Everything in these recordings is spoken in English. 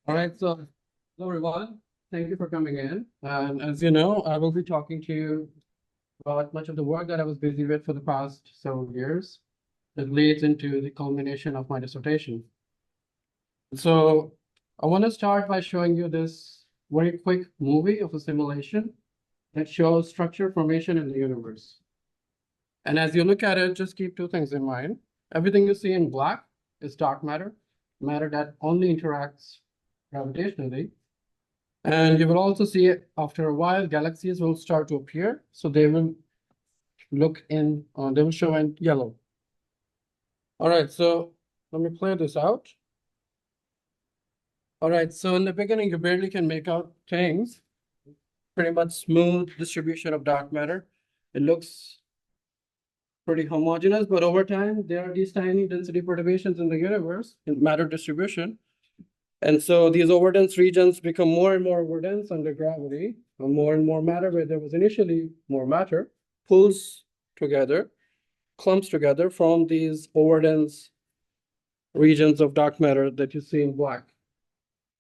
All right, so hello everyone. Thank you for coming in. And as you know, I will be talking to you about much of the work that I was busy with for the past several years that leads into the culmination of my dissertation. So I want to start by showing you this very quick movie of a simulation that shows structure formation in the universe. And as you look at it, just keep two things in mind. Everything you see in black is dark matter, matter that only interacts gravitationally. And you will also see after a while, galaxies will start to appear. So they will they will show in yellow. All right, so let me play this out. All right, so in the beginning, you barely can make out things. Pretty much smooth distribution of dark matter. It looks pretty homogeneous, but over time, there are these tiny density perturbations in the universe in matter distribution. And so these overdense regions become more and more overdense under gravity, more and more matter where there was initially more matter, pulls together, clumps together from these overdense regions of dark matter that you see in black.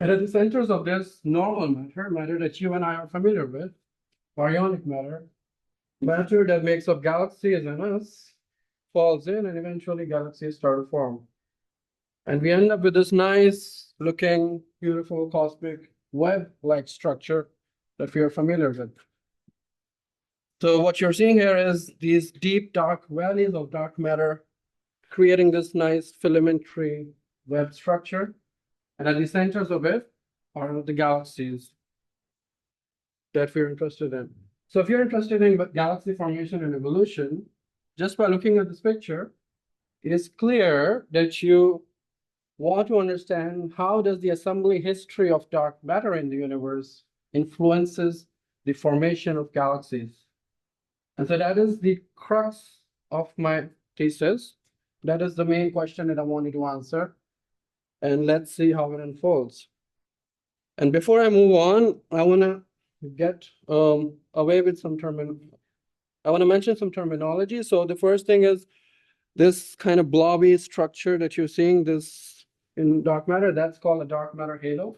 And at the centers of this normal matter, matter that you and I are familiar with, baryonic matter, matter that makes up galaxies and us, falls in and eventually galaxies start to form. And we end up with this nice looking, beautiful cosmic web-like structure that we are familiar with. So what you're seeing here is these deep dark valleys of dark matter creating this nice filamentary web structure. And at the centers of it are the galaxies that we're interested in. So if you're interested in galaxy formation and evolution, just by looking at this picture, it is clear that you want to understand how does the assembly history of dark matter in the universe influences the formation of galaxies. And so that is the crux of my thesis. That is the main question that I wanted to answer. And let's see how it unfolds. And before I move on, I want to get away with some I want to mention some terminology. So the first thing is this kind of blobby structure that you're seeing this in dark matter, that's called a dark matter halo.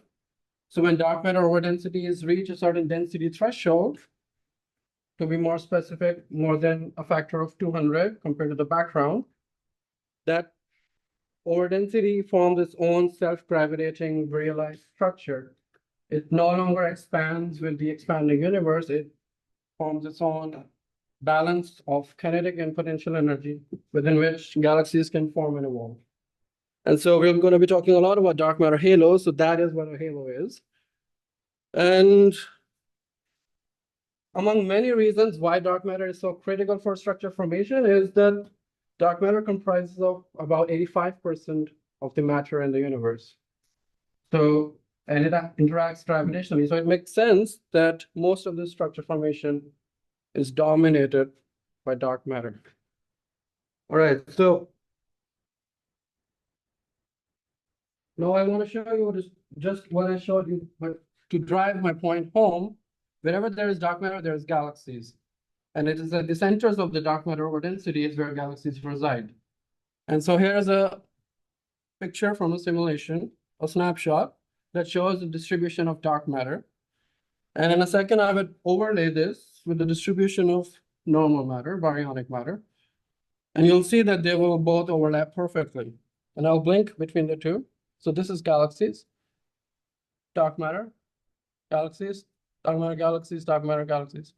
So when dark matter overdensities reach a certain density threshold, to be more specific, more than a factor of 200 compared to the background, that overdensity forms its own self-gravitating realized structure. It no longer expands with the expanding universe. It forms its own balance of kinetic and potential energy within which galaxies can form and evolve. And so we're going to be talking a lot about dark matter halos. So that is what a halo is. And among many reasons why dark matter is so critical for structure formation is that dark matter comprises of about 85% of the matter in the universe. So, and it interacts gravitationally. So it makes sense that most of the structure formation is dominated by dark matter. All right, so now I want to show you just what I showed you, but to drive my point home, wherever there is dark matter, there is galaxies. And it is at the centers of the dark matter over density is where galaxies reside. And so here's a picture from a simulation, a snapshot that shows the distribution of dark matter. And in a second, I would overlay this with the distribution of normal matter, baryonic matter. And you'll see that they will both overlap perfectly. And I'll blink between the two. So this is galaxies, dark matter, galaxies, dark matter galaxies, dark matter galaxies.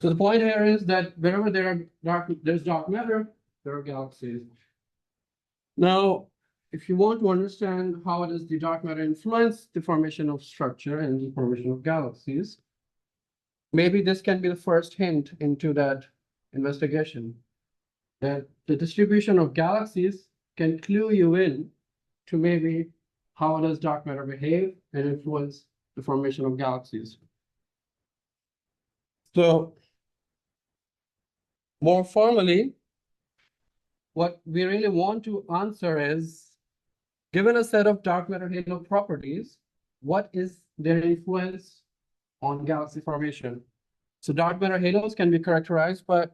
So the point here is that wherever there's dark matter, there are galaxies. Now, if you want to understand how does the dark matter influence the formation of structure and the formation of galaxies, maybe this can be the first hint into that investigation. That the distribution of galaxies can clue you in to maybe how does dark matter behave and influence the formation of galaxies. So more formally, what we really want to answer is, given a set of dark matter halo properties, what is their influence on galaxy formation? So dark matter halos can be characterized by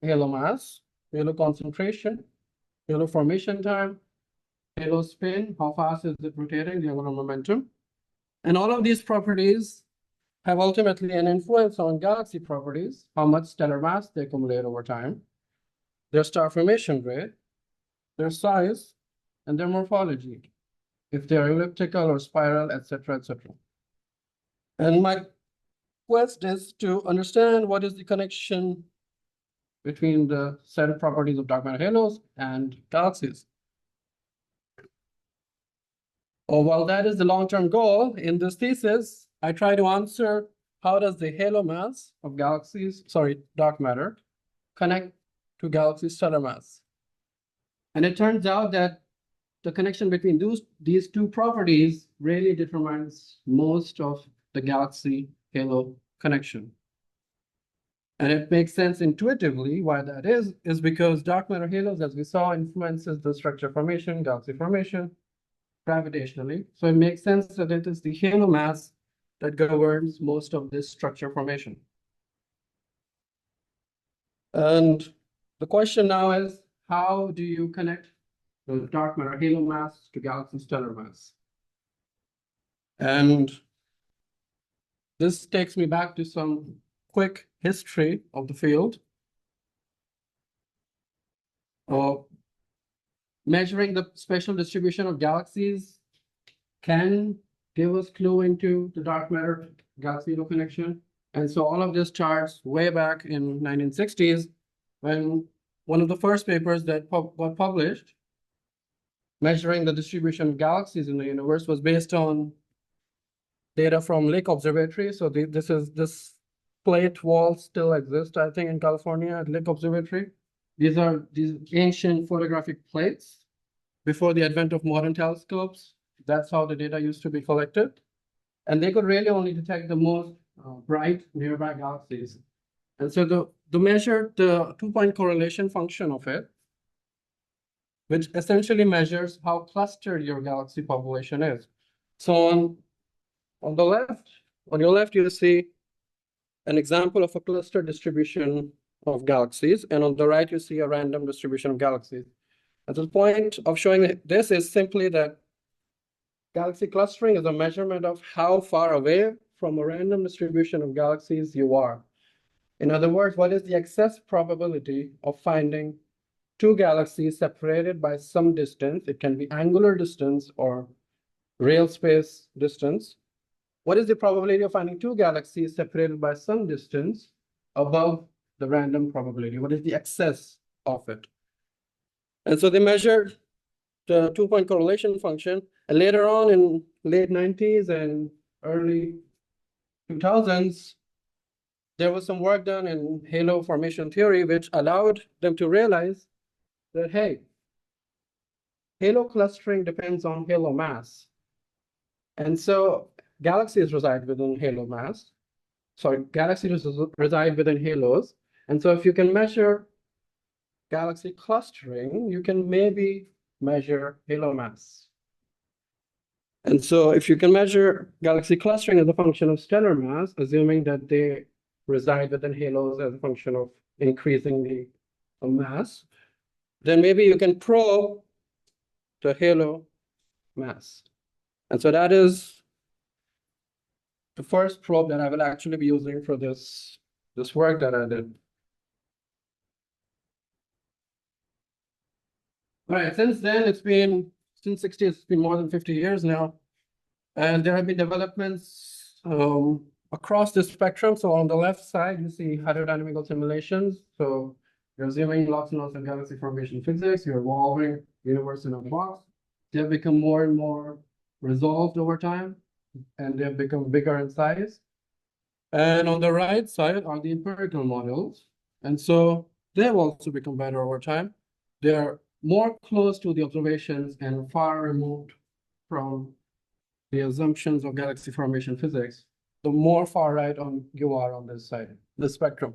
halo mass, halo concentration, halo formation time, halo spin, how fast is it rotating, the angular momentum. And all of these properties have ultimately an influence on galaxy properties, how much stellar mass they accumulate over time, their star formation rate, their size, and their morphology, if they're elliptical or spiral, etc., etc. And my quest is to understand what is the connection between the set of properties of dark matter halos and galaxies. While that is the long-term goal, in this thesis, I try to answer how does the halo mass of dark matter, connect to galaxy stellar mass. And it turns out that the connection between these two properties really determines most of the galaxy halo connection. And it makes sense intuitively why that is because dark matter halos, as we saw, influences the structure formation, galaxy formation, gravitationally. So it makes sense that it is the halo mass that governs most of this structure formation. And the question now is, how do you connect the dark matter halo mass to galaxy stellar mass? And this takes me back to some quick history of the field. Measuring the spatial distribution of galaxies can give us clue into the dark matter galaxy halo connection. And so all of this starts way back in 1960s when one of the first papers that got published measuring the distribution of galaxies in the universe was based on data from Lake Observatory. So this plate wall still exists, I think, in California at Lake Observatory. These are these ancient photographic plates before the advent of modern telescopes. That's how the data used to be collected. And they could really only detect the most bright nearby galaxies. And so to measure the 2-point correlation function of it, which essentially measures how clustered your galaxy population is. So on your left, you see an example of a cluster distribution of galaxies, and on the right, you see a random distribution of galaxies. And the point of showing this is simply that galaxy clustering is a measurement of how far away from a random distribution of galaxies you are. In other words, what is the excess probability of finding two galaxies separated by some distance? It can be angular distance or real space distance. What is the probability of finding two galaxies separated by some distance above the random probability? What is the excess of it? And so they measured the 2-point correlation function. And later on in late 90s and early 2000s, there was some work done in halo formation theory, which allowed them to realize that, hey, halo clustering depends on halo mass. And so galaxies reside within halo mass. Sorry, galaxies reside within halos. And so if you can measure galaxy clustering, you can maybe measure halo mass. And so if you can measure galaxy clustering as a function of stellar mass, assuming that they reside within halos as a function of increasing the mass, then maybe you can probe the halo mass. And so that is the first probe that I will actually be using for this work that I did. All right, since then, since 60s, it's been more than 50 years now. And there have been developments across the spectrum. So on the left side, you see hydrodynamical simulations. So you're assuming lots and lots of galaxy formation physics. You're evolving universe in a box. They've become more and more resolved over time, and they've become bigger in size. And on the right side are the empirical models. And so they've also become better over time. They're more close to the observations and far removed from the assumptions of galaxy formation physics, the more far right you are on this side, the spectrum.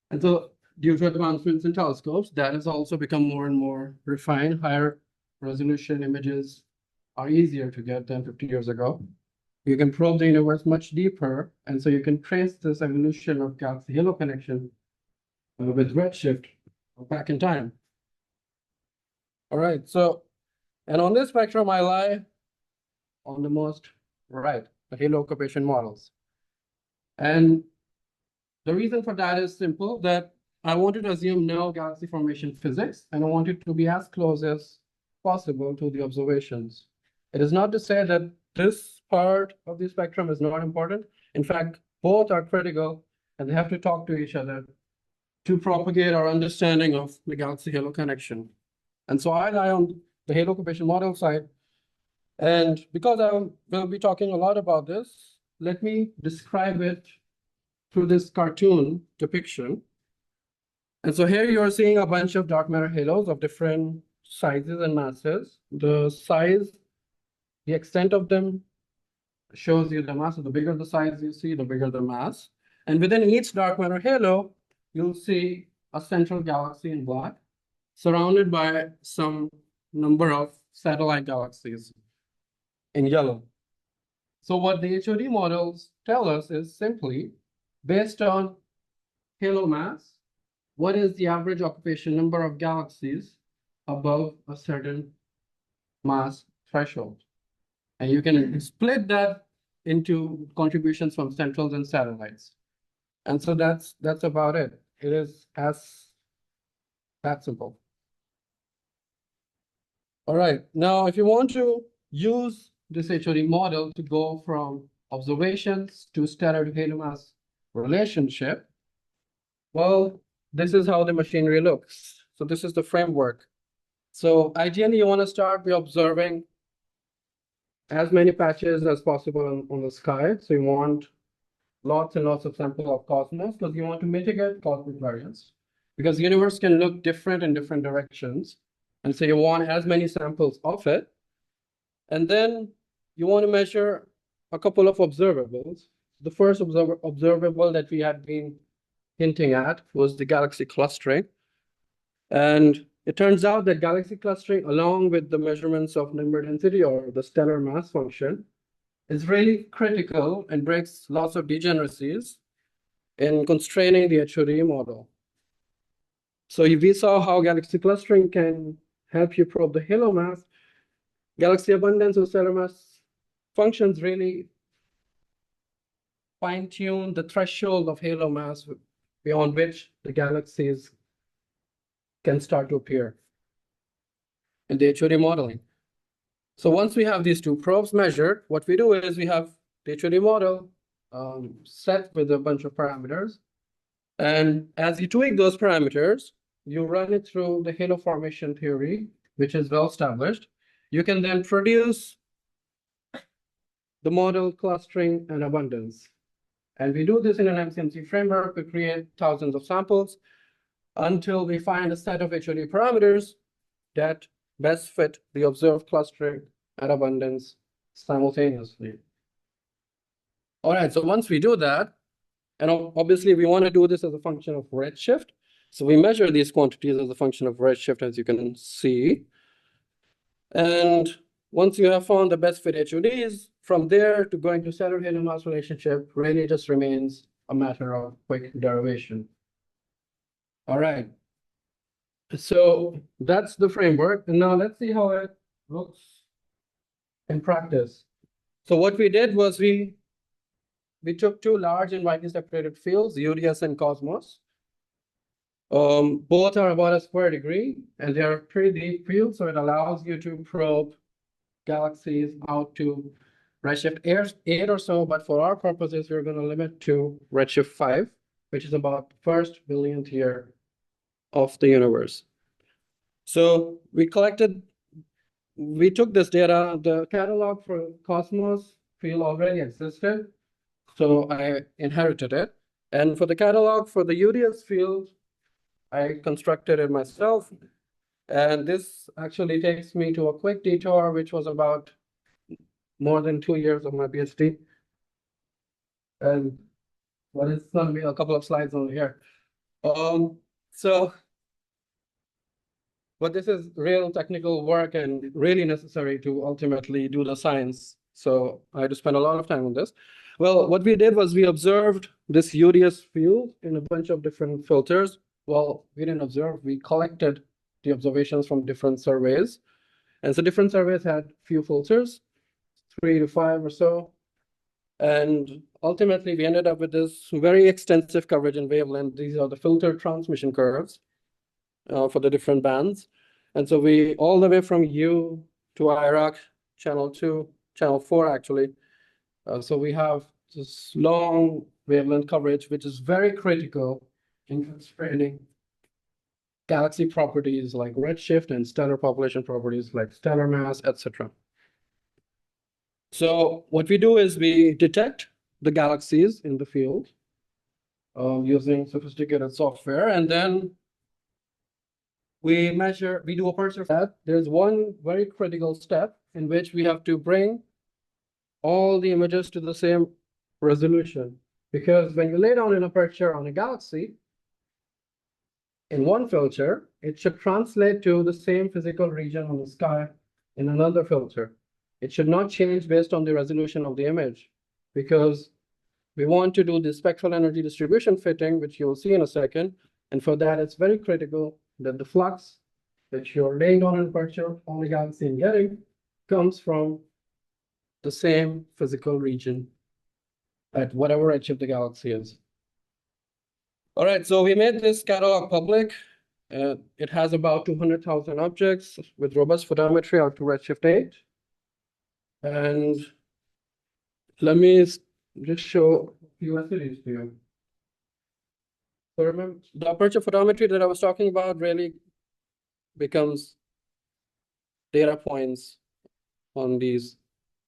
And so due to advancements in telescopes, that has also become more and more refined. Higher resolution images are easier to get than 50 years ago. You can probe the universe much deeper, and so you can trace this evolution of galaxy halo connection with redshift back in time. All right, so And on this spectrum, I lie on the most right, the halo occupation models. And the reason for that is simple, that I wanted to assume no galaxy formation physics, and I wanted to be as close as possible to the observations. It is not to say that this part of the spectrum is not important. In fact, both are critical, and they have to talk to each other to propagate our understanding of the galaxy halo connection. And so I lie on the halo occupation model side. And because I will be talking a lot about this, let me describe it through this cartoon depiction. And so here you're seeing a bunch of dark matter halos of different sizes and masses. The size, the extent of them shows you the mass. So the bigger the size you see, the bigger the mass. And within each dark matter halo, you'll see a central galaxy in black, surrounded by some number of satellite galaxies in yellow. So what the HOD models tell us is simply, based on halo mass, what is the average occupation number of galaxies above a certain mass threshold? And you can split that into contributions from centrals and satellites. And so that's about it. It is as that simple. All right, now if you want to use this HOD model to go from observations to stellar to halo mass relationship, well, this is how the machinery looks. So this is the framework. So ideally, you want to start by observing as many patches as possible on the sky. So you want lots and lots of sample of cosmos because you want to mitigate cosmic variance, because the universe can look different in different directions. And so you want as many samples of it. And then you want to measure a couple of observables. The first observable that we had been hinting at was the galaxy clustering. And it turns out that galaxy clustering, along with the measurements of number density or the stellar mass function, is really critical and breaks lots of degeneracies in constraining the HOD model. So we saw how galaxy clustering can help you probe the halo mass. Galaxy abundance or stellar mass functions really fine-tune the threshold of halo mass beyond which the galaxies can start to appear in the HOD modeling. So once we have these two probes measured, what we do is we have the HOD model set with a bunch of parameters. And as you tweak those parameters, you run it through the halo formation theory, which is well established. You can then produce the model clustering and abundance. And we do this in an MCMC framework. We create thousands of samples until we find a set of HOD parameters that best fit the observed clustering and abundance simultaneously. All right, so once we do that, and obviously we want to do this as a function of redshift. So we measure these quantities as a function of redshift, as you can see. And once you have found the best fit HODs, from there to going to stellar halo mass relationship really just remains a matter of quick derivation. All right. So that's the framework. And now let's see how it looks in practice. So what we did was we took two large and widely separated fields, UDS and Cosmos. Both are about a square degree, and they are pretty deep fields, so it allows you to probe galaxies out to redshift 8 or so, but for our purposes, we're going to limit to redshift 5, which is about the first billionth year of the universe. So we took this data. The catalog for Cosmos field already existed, so I inherited it. And for the catalog for the UDS field, I constructed it myself. And this actually takes me to a quick detour, which was about more than 2 years of my PhD. And well, it's going to be a couple of slides over here. But this is real technical work and really necessary to ultimately do the science. So I had to spend a lot of time on this. Well, what we did was we observed this UDS field in a bunch of different filters. Well, we didn't observe, we collected the observations from different surveys. And so different surveys had few filters, 3 to 5 or so. And ultimately, we ended up with this very extensive coverage in wavelength. These are the filtered transmission curves for the different bands. And so we, all the way from U to IROC, channel 2, channel 4, actually. So we have this long wavelength coverage, which is very critical in constraining galaxy properties like redshift and stellar population properties like stellar mass, etc. So what we do is we detect the galaxies in the field using sophisticated software, and then we do aperture that. There's one very critical step in which we have to bring all the images to the same resolution. Because when you lay down an aperture on a galaxy, in one filter, it should translate to the same physical region on the sky in another filter. It should not change based on the resolution of the image, because we want to do the spectral energy distribution fitting, which you'll see in a second. And for that, it's very critical that the flux that you're laying on an aperture on the galaxy and getting comes from the same physical region at whatever redshift the galaxy is. All right, so we made this catalog public. It has about 200,000 objects with robust photometry out to redshift 8. And let me just show a few essays to you. So remember, the aperture photometry that I was talking about really becomes data points on these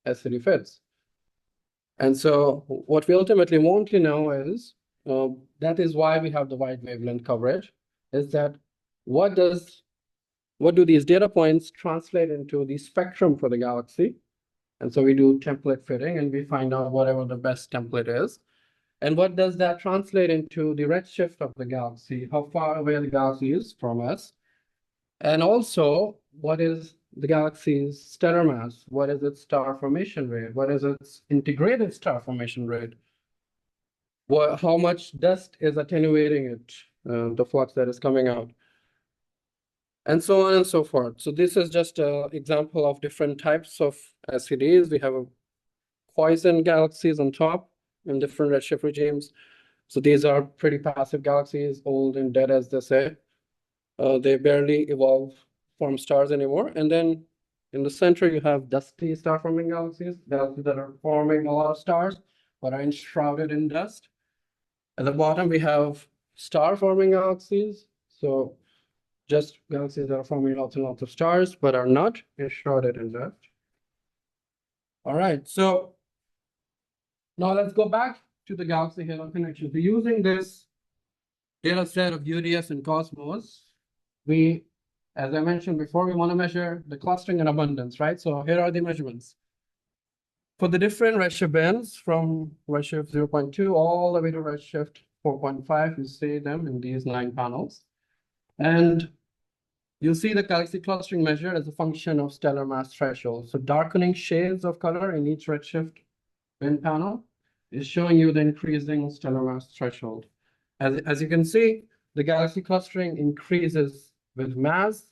SCD fits. And so what we ultimately want to know is, that is why we have the wide wavelength coverage, is that what do these data points translate into the spectrum for the galaxy? And so we do template fitting and we find out whatever the best template is. And what does that translate into the redshift of the galaxy, how far away the galaxy is from us? And also, what is the galaxy's stellar mass? What is its star formation rate? What is its integrated star formation rate? How much dust is attenuating it, the flux that is coming out? And so on and so forth. So this is just an example of different types of SCDs. We have a Poisson galaxies on top in different redshift regimes. So these are pretty passive galaxies, old and dead, as they say. They barely evolve, form stars anymore. And then in the center, you have dusty star-forming galaxies that are forming a lot of stars, but are enshrouded in dust. At the bottom, we have star-forming galaxies. So just galaxies that are forming lots and lots of stars, but are not enshrouded in dust. All right, so now let's go back to the galaxy halo connection. So using this data set of UDS and Cosmos, we, as I mentioned before, we want to measure the clustering and abundance, right? So here are the measurements. For the different redshift bands from redshift 0.2 all the way to redshift 4.5, you see them in these 9 panels. And you'll see the galaxy clustering measured as a function of stellar mass threshold. So darkening shades of color in each redshift band panel is showing you the increasing stellar mass threshold. As you can see, the galaxy clustering increases with mass,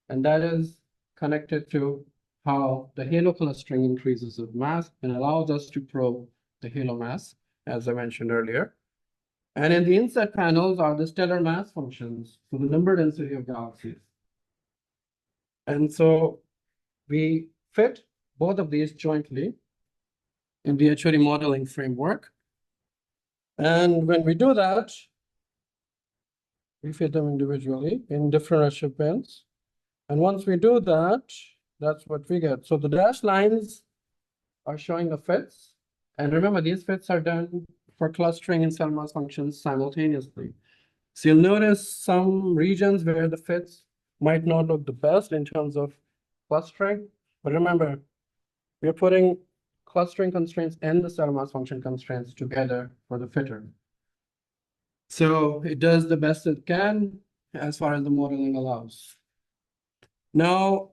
and that is connected to how the halo clustering increases with mass and allows us to probe the halo mass, as I mentioned earlier. And in the inset panels are the stellar mass functions, so the number density of galaxies. And so we fit both of these jointly in the HOD modeling framework. And when we do that, we fit them individually in different redshift bands. And once we do that, that's what we get. So the dashed lines are showing the fits. And remember, these fits are done for clustering and stellar mass functions simultaneously. So you'll notice some regions where the fits might not look the best in terms of clustering. But remember, we're putting clustering constraints and the stellar mass function constraints together for the fitter. So it does the best it can as far as the modeling allows. Now,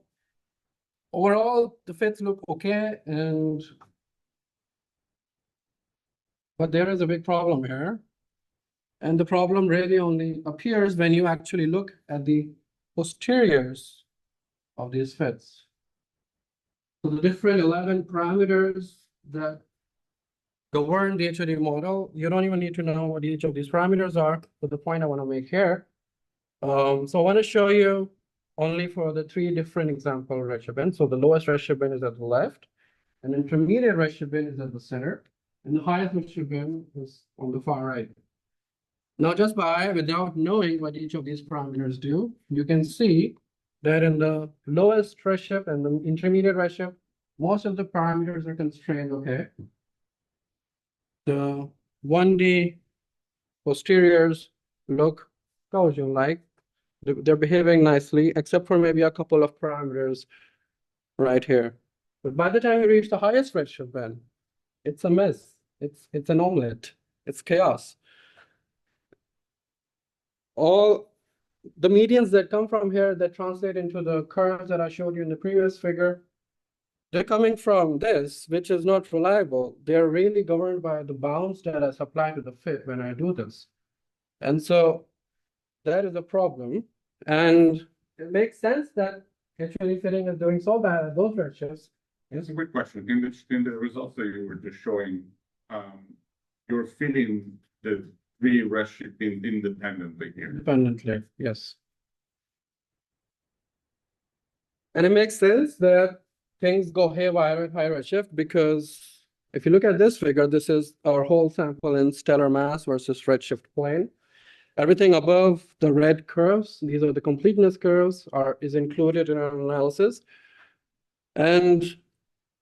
overall, the fits look okay, but there is a big problem here. And the problem really only appears when you actually look at the posteriors of these fits. So the different 11 parameters that govern the HOD model, you don't even need to know what each of these parameters are, but the point I want to make here. So I want to show you only for the three different example redshift bins. So the lowest redshift bin is at the left, and intermediate redshift bin is at the center, and the highest redshift bin is on the far right. Now, just without knowing what each of these parameters do, you can see that in the lowest redshift and the intermediate redshift, most of the parameters are constrained, okay? The 1D posteriors look Gaussian-like. They're behaving nicely, except for maybe a couple of parameters right here. But by the time you reach the highest redshift band, it's a mess. It's an omelet. It's chaos. All the medians that come from here that translate into the curves that I showed you in the previous figure, they're coming from this, which is not reliable. They're really governed by the bounds that I supply to the fit when I do this. And so that is a problem. And it makes sense that HLE fitting is doing so bad at those redshifts. That's a quick question. In the results that you were just showing, you're fitting the three redshift independently here. Independently, yes. And it makes sense that things go haywire at high redshift because if you look at this figure, this is our whole sample in stellar mass versus redshift plane. Everything above the red curves, these are the completeness curves, is included in our analysis. And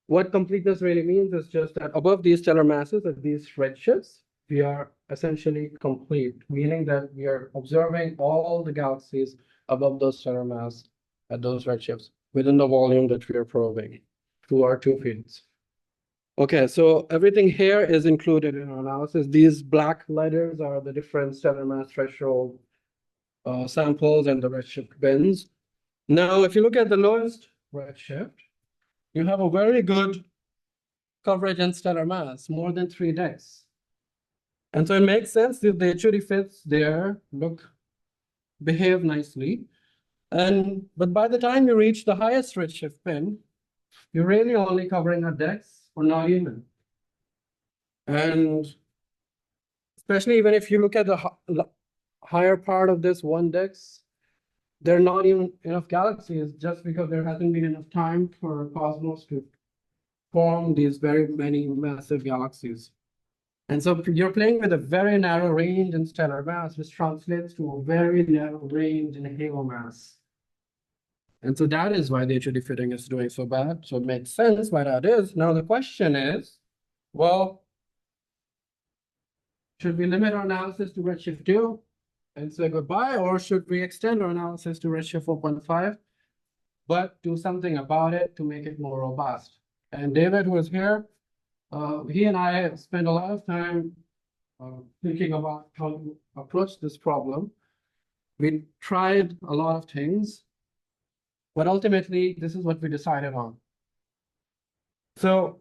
what completeness really means is just that above these stellar masses at these redshifts, we are essentially complete, meaning that we are observing all the galaxies above those stellar mass at those redshifts within the volume that we are probing through our two fields. Okay, so everything here is included in our analysis. These black letters are the different stellar mass threshold samples and the redshift bins. Now, if you look at the lowest redshift, you have a very good coverage in stellar mass, more than 3 decks. And so it makes sense that the HOD fits there, behave nicely. But by the time you reach the highest redshift bin, you're really only covering a decks or not even. And especially even if you look at the higher part of this 1 dex, there are not even enough galaxies just because there hasn't been enough time for cosmos to form these very many massive galaxies. And so you're playing with a very narrow range in stellar mass, which translates to a very narrow range in halo mass. And so that is why the HOD fitting is doing so bad. So it makes sense why that is. Now the question is, well, should we limit our analysis to redshift 2 and say goodbye, or should we extend our analysis to redshift 4.5, but do something about it to make it more robust? And David, who is here, he and I spent a lot of time thinking about how to approach this problem. We tried a lot of things, but ultimately, this is what we decided on. So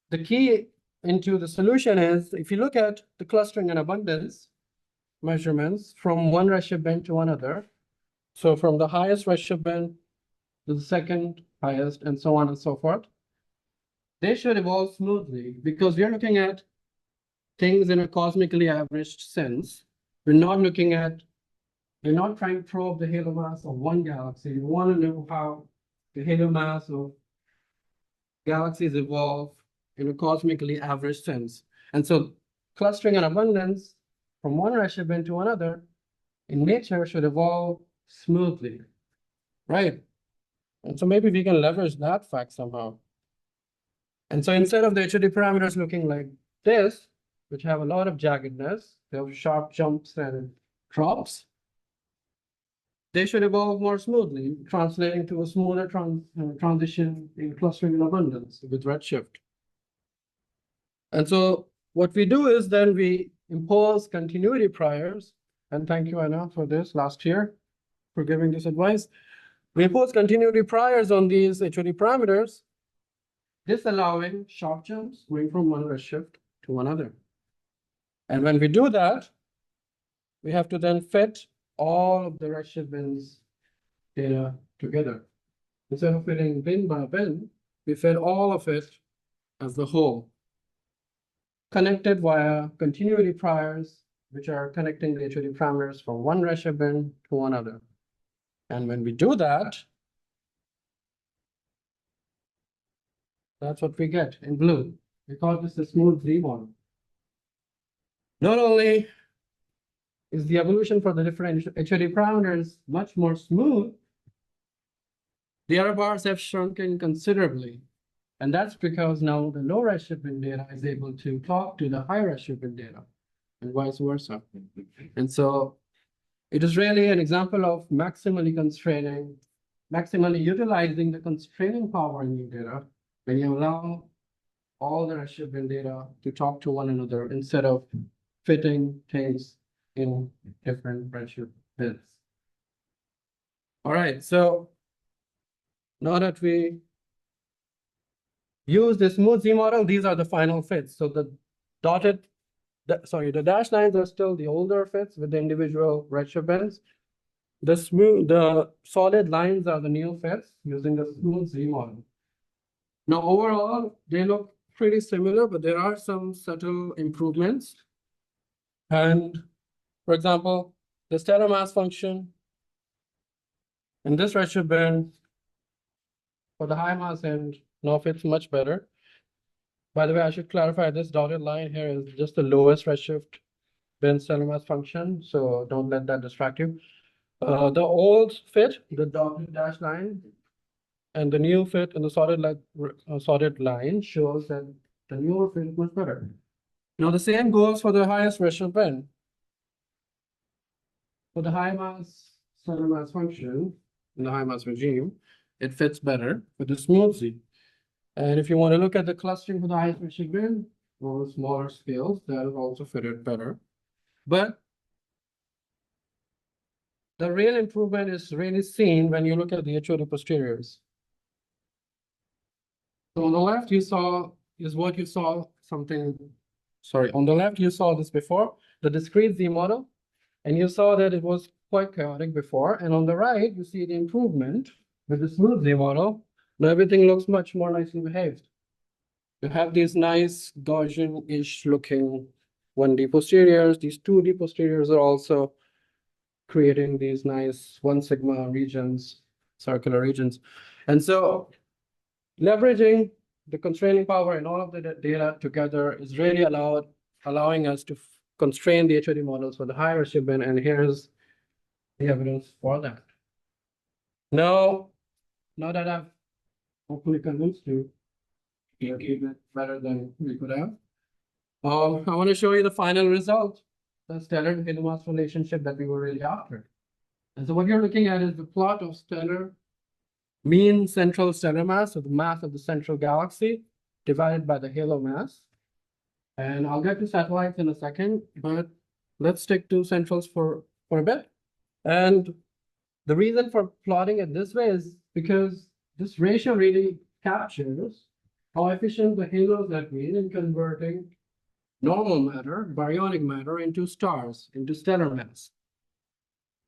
the key into the solution is, if you look at the clustering and abundance measurements from one redshift bin to another, so from the highest redshift bin to the second highest, and so on and so forth, they should evolve smoothly because we're looking at things in a cosmically averaged sense. We're not trying to probe the halo mass of one galaxy. We want to know how the halo mass of galaxies evolve in a cosmically average sense. And so clustering and abundance from one redshift bin to another in nature should evolve smoothly, right? And so maybe we can leverage that fact somehow. And so instead of the HOD parameters looking like this, which have a lot of jaggedness, they have sharp jumps and drops, they should evolve more smoothly, translating to a smoother transition in clustering and abundance with redshift. And so what we do is then we impose continuity priors, and thank you, Anna, for this last year, for giving this advice. We impose continuity priors on these HOD parameters, disallowing sharp jumps going from one redshift to another. And when we do that, we have to then fit all of the redshift bins data together. Instead of fitting bin by bin, we fit all of it as the whole, connected via continuity priors, which are connecting the HOD parameters from one redshift bin to another. And when we do that, that's what we get in blue. We call this the smooth Z model. Not only is the evolution for the different HOD parameters much more smooth, the error bars have shrunken considerably. And that's because now the low redshift bin data is able to talk to the high redshift bin data and vice versa. And so it is really an example of maximally utilizing the constraining power in your data when you allow all the redshift bin data to talk to one another instead of fitting things in different redshift bins. All right, so now that we use the smooth Z model, these are the final fits. So the dashed lines are still the older fits with the individual redshift bins. The solid lines are the new fits using the smooth Z model. Now, overall, they look pretty similar, but there are some subtle improvements. And for example, the stellar mass function in this redshift bin for the high mass end now fits much better. By the way, I should clarify this dotted line here is just the lowest redshift bin stellar mass function, so don't let that distract you. The old fit, the dotted dash line, and the new fit in the solid line shows that the newer fit is much better. Now the same goes for the highest redshift bin. For the high mass stellar mass function in the high mass regime, it fits better with the smooth Z. And if you want to look at the clustering for the highest redshift bin or smaller scales, that is also fitted better. But the real improvement is really seen when you look at the HOD posteriors. So on the left, you saw on the left, you saw this before, the discrete Z model, and you saw that it was quite chaotic before. And on the right, you see the improvement with the smooth Z model. Now everything looks much more nicely behaved. You have these nice Gaussian-ish looking 1D posteriors. These 2D posteriors are also creating these nice 1 sigma regions, circular regions. And so leveraging the constraining power and all of the data together is really allowing us to constrain the HOD models for the higher redshift bin, and here's the evidence for that. Now that I've hopefully convinced you, you gave it better than we could have. I want to show you the final result, the stellar halo mass relationship that we were really after. And so what you're looking at is the plot of stellar mean central stellar mass, so the mass of the central galaxy divided by the halo mass. And I'll get to satellites in a second, but let's stick to centrals for a bit. And the reason for plotting it this way is because this ratio really captures how efficient the halos have been in converting normal matter, baryonic matter, into stars, into stellar mass.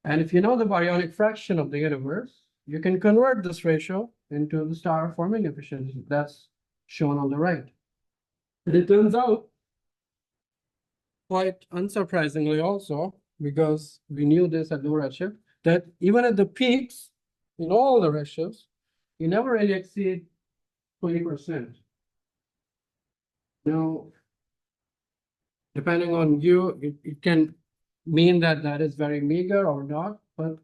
And if you know the baryonic fraction of the universe, you can convert this ratio into the star forming efficiency. That's shown on the right. And it turns out, quite unsurprisingly also, because we knew this at low redshift, that even at the peaks in all the redshifts, you never really exceed 20%. Now, depending on you, it can mean that that is very meager or not, but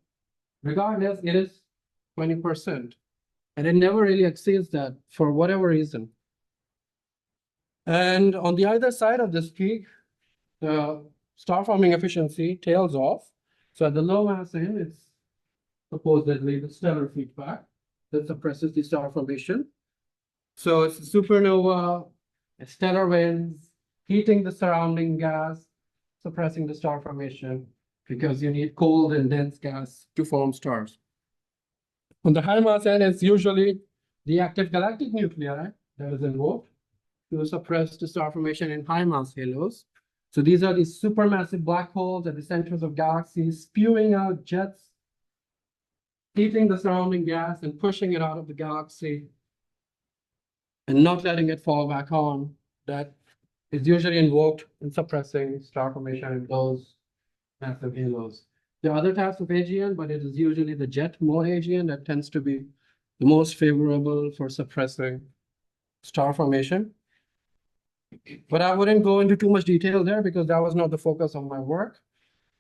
regardless, it is 20%. And it never really exceeds that for whatever reason. And on the other side of this peak, the star forming efficiency tails off. So at the low mass end, it's supposedly the stellar feedback that suppresses the star formation. So it's a supernova, stellar winds, heating the surrounding gas, suppressing the star formation because you need cold and dense gas to form stars. On the high mass end, it's usually the active galactic nuclei that is involved to suppress the star formation in high mass halos. So these are these supermassive black holes at the centers of galaxies spewing out jets, heating the surrounding gas and pushing it out of the galaxy. and not letting it fall back on, that is usually invoked in suppressing star formation in those massive halos. There are other types of AGN, but it is usually the jet mode AGN that tends to be the most favorable for suppressing star formation. But I wouldn't go into too much detail there because that was not the focus of my work.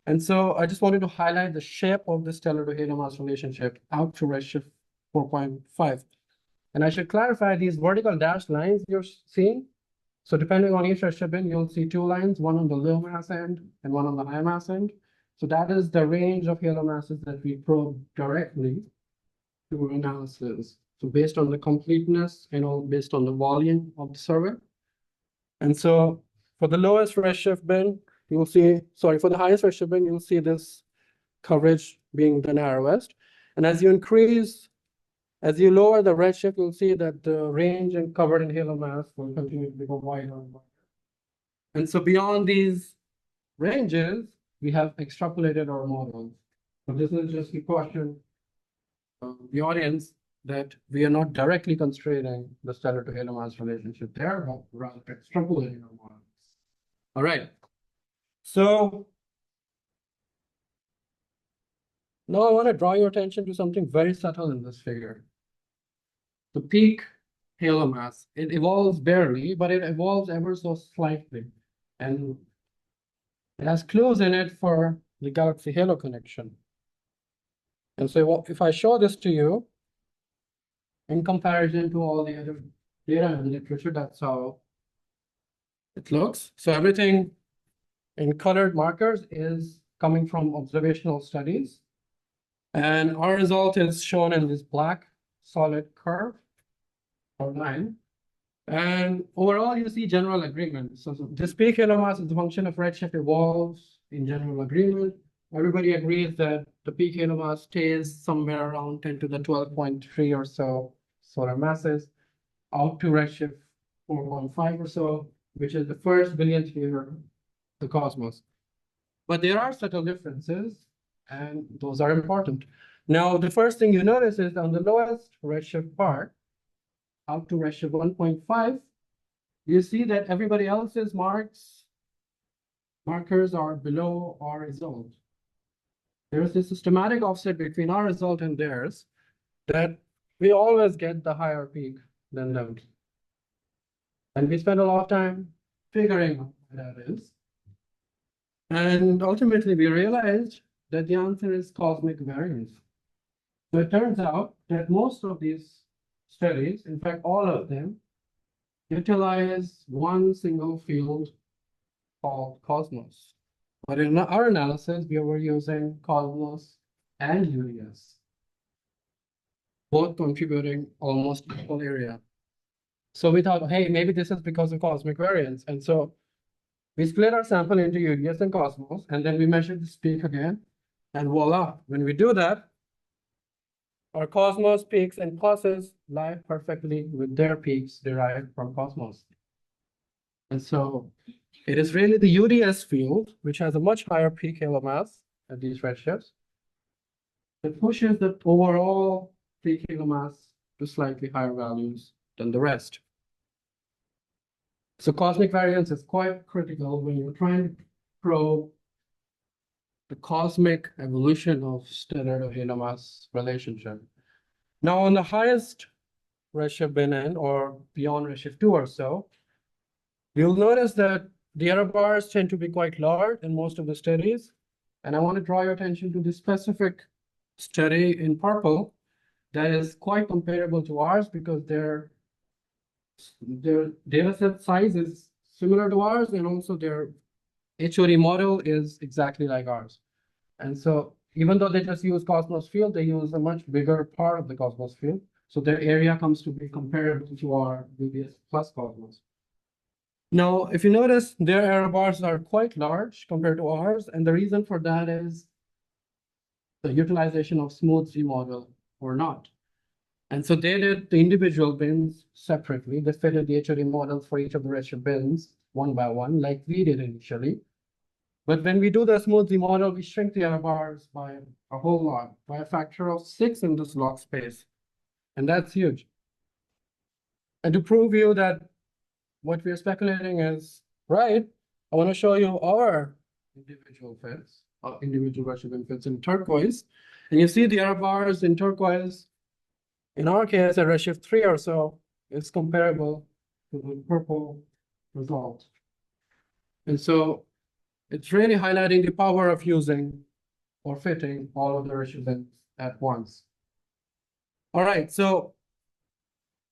And so I just wanted to highlight the shape of the stellar to halo mass relationship out to redshift 4.5. And I should clarify these vertical dashed lines you're seeing. So depending on each redshift bin, you'll see two lines, one on the low mass end and one on the high mass end. So that is the range of halo masses that we probe directly through analysis. So based on the completeness and all based on the volume of the survey. And so for the lowest redshift bin, you'll see, sorry, for the highest redshift bin, you'll see this coverage being the narrowest. And as you lower the redshift, you'll see that the range and covered in halo mass will continue to become wider and wider. And so beyond these ranges, we have extrapolated our models. So this is just a caution the audience that we are not directly constraining the stellar to halo mass relationship there, but rather extrapolating our models. All right. So now I want to draw your attention to something very subtle in this figure. The peak halo mass, it evolves barely, but it evolves ever so slightly. And it has clues in it for the galaxy halo connection. And so if I show this to you, in comparison to all the other data in the literature, that's how it looks. So everything in colored markers is coming from observational studies. And our result is shown in this black solid curve or line. And overall, you see general agreement. So this peak halo mass is a function of redshift evolves in general agreement. Everybody agrees that the peak halo mass stays somewhere around 10 to the 12.3 or so solar masses out to redshift 4.5 or so, which is the first billionth year of the cosmos. But there are subtle differences, and those are important. Now, the first thing you notice is on the lowest redshift part, out to redshift 1.5, you see that everybody else's markers are below our result. There's this systematic offset between our result and theirs that we always get the higher peak than them. And we spend a lot of time figuring out what that is. And ultimately, we realized that the answer is cosmic variance. So it turns out that most of these studies, in fact, all of them, utilize one single field called cosmos. But in our analysis, we were using cosmos and UDS, both contributing almost equal area. So we thought, hey, maybe this is because of cosmic variance. And so we split our sample into UDS and cosmos, and then we measured the peak again, and voila, when we do that, our cosmos peaks and causes lie perfectly with their peaks derived from cosmos. And so it is really the UDS field, which has a much higher peak halo mass at these redshifts, that pushes the overall peak halo mass to slightly higher values than the rest. So cosmic variance is quite critical when you're trying to probe the cosmic evolution of stellar to halo mass relationship. Now, on the highest redshift bin end, or beyond redshift 2 or so, you'll notice that the error bars tend to be quite large in most of the studies. And I want to draw your attention to this specific study in purple that is quite comparable to ours because their data set size is similar to ours, and also their HOD model is exactly like ours. And so even though they just use Cosmos field, they use a much bigger part of the Cosmos field. So their area comes to be comparable to our UBS plus Cosmos. Now, if you notice, their error bars are quite large compared to ours. And the reason for that is the utilization of smooth Z model or not. And so they did the individual bins separately. They fitted the HOD models for each of the redshift bins one by one, like we did initially. But when we do the smooth Z model, we shrink the error bars by a whole lot, by a factor of 6 in this log space. And that's huge. And to prove you that what we are speculating is right, I want to show you our individual fits, individual redshift fits in turquoise. And you see the error bars in turquoise, in our case, at redshift 3 or so, is comparable to the purple result. And so it's really highlighting the power of using or fitting all of the redshift at once. All right, so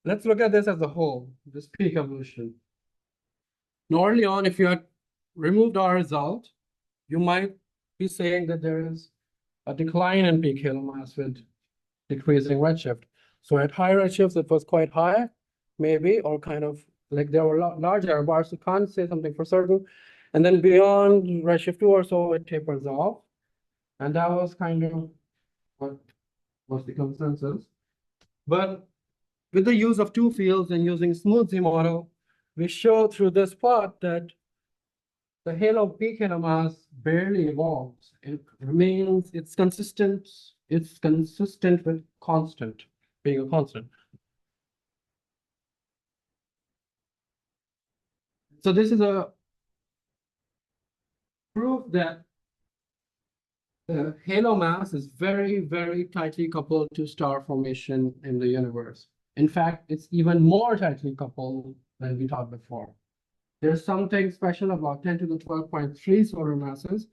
let's look at this as a whole, this peak evolution. Now, early on, if you had removed our result, you might be saying that there is a decline in peak halo mass with decreasing redshift. So at high redshifts, it was quite high, maybe, or kind of like there were large error bars, so can't say something for certain. And then beyond redshift 2 or so, it tapers off. And that was kind of what was the consensus. But with the use of two fields and using smooth Z model, we show through this plot that the halo peak halo mass barely evolves. It remains, it's consistent with constant, being a constant. So this is a proof that the halo mass is very, very tightly coupled to star formation in the universe. In fact, it's even more tightly coupled than we thought before. There's something special about 10 to the 12.3 solar masses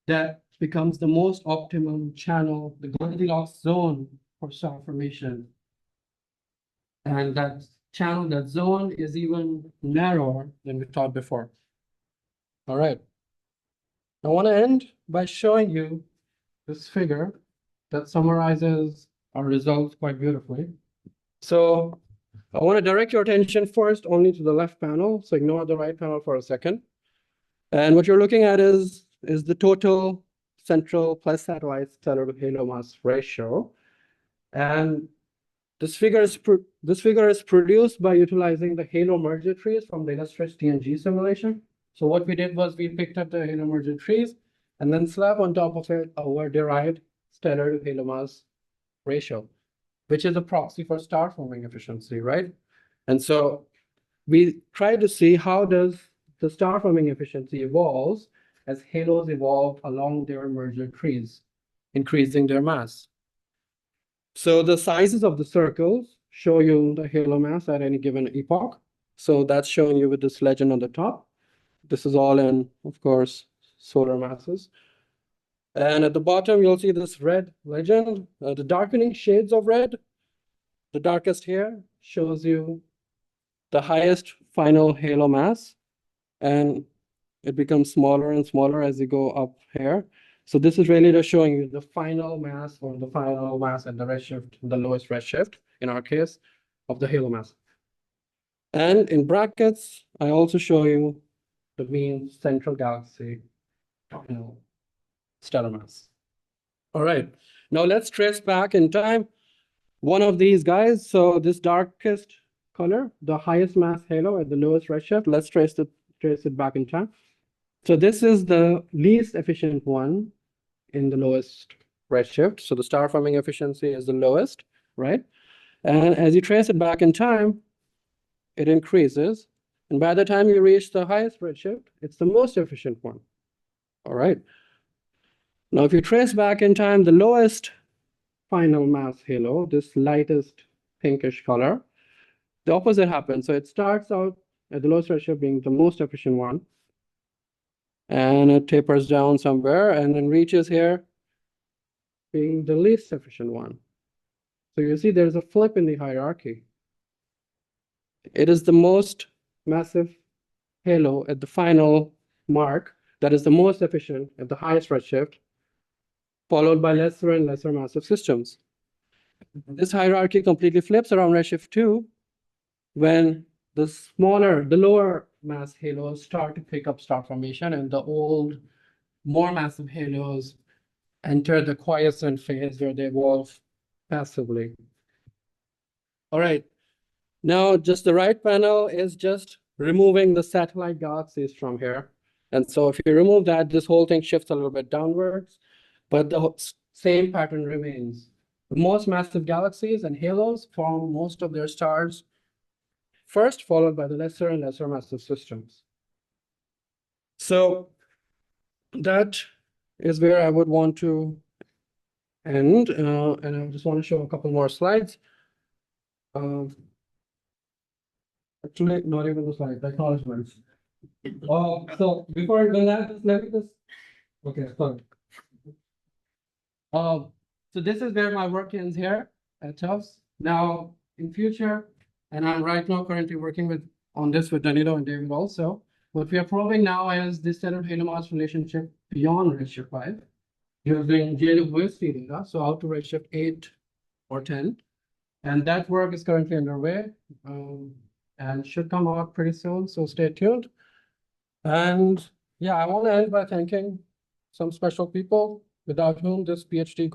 that becomes the most optimum channel, the Goldilocks zone for star formation. And that channel, that zone is even narrower than we thought before. All right. I want to end by showing you this figure that summarizes our results quite beautifully. So I want to direct your attention first only to the left panel. So ignore the right panel for a second. And what you're looking at is the total central plus satellite stellar to halo mass ratio. And this figure is produced by utilizing the halo merger trees from the illustrated TNG simulation. So what we did was we picked up the halo merger trees and then slapped on top of it our derived stellar to halo mass ratio, which is a proxy for star forming efficiency, right? And so we try to see how does the star forming efficiency evolves as halos evolve along their merger trees, increasing their mass. So the sizes of the circles show you the halo mass at any given epoch. So that's showing you with this legend on the top. This is all in, of course, solar masses. And at the bottom, you'll see this red legend. The darkening shades of red, the darkest here, shows you the highest final halo mass. And it becomes smaller and smaller as you go up here. So this is really just showing you the final mass or the final mass at the redshift, the lowest redshift, in our case, of the halo mass. And in brackets, I also show you the mean central galaxy final stellar mass. All right, now let's trace back in time one of these guys. So this darkest color, the highest mass halo at the lowest redshift, let's trace it back in time. So this is the least efficient one in the lowest redshift. So the star forming efficiency is the lowest, right? And as you trace it back in time, it increases. And by the time you reach the highest redshift, it's the most efficient one. All right. Now, if you trace back in time the lowest final mass halo, this lightest pinkish color, the opposite happens. So it starts out at the lowest redshift being the most efficient one. And it tapers down somewhere and then reaches here being the least efficient one. So you see there's a flip in the hierarchy. It is the most massive halo at the final mark that is the most efficient at the highest redshift, followed by lesser and lesser massive systems. This hierarchy completely flips around redshift 2 when the lower mass halos start to pick up star formation and the old, more massive halos enter the quiescent phase where they evolve passively. All right, now just the right panel is just removing the satellite galaxies from here. And so if you remove that, this whole thing shifts a little bit downwards, but the same pattern remains. The most massive galaxies and halos form most of their stars first, followed by the lesser and lesser massive systems. So that is where I would want to end, and I just want to show a couple more slides. Actually, not even the slides, acknowledgements. So before I do that, just let me just, okay, sorry. So this is where my work ends here at Tufts. Now, in future, and I'm right now currently working on this with Danilo and David also. What we are probing now is this standard halo-mass relationship beyond redshift 5 using JWST data, so out to redshift 8 or 10. And that work is currently underway and should come out pretty soon, so stay tuned. And yeah, I want to end by thanking some special people without whom this PhD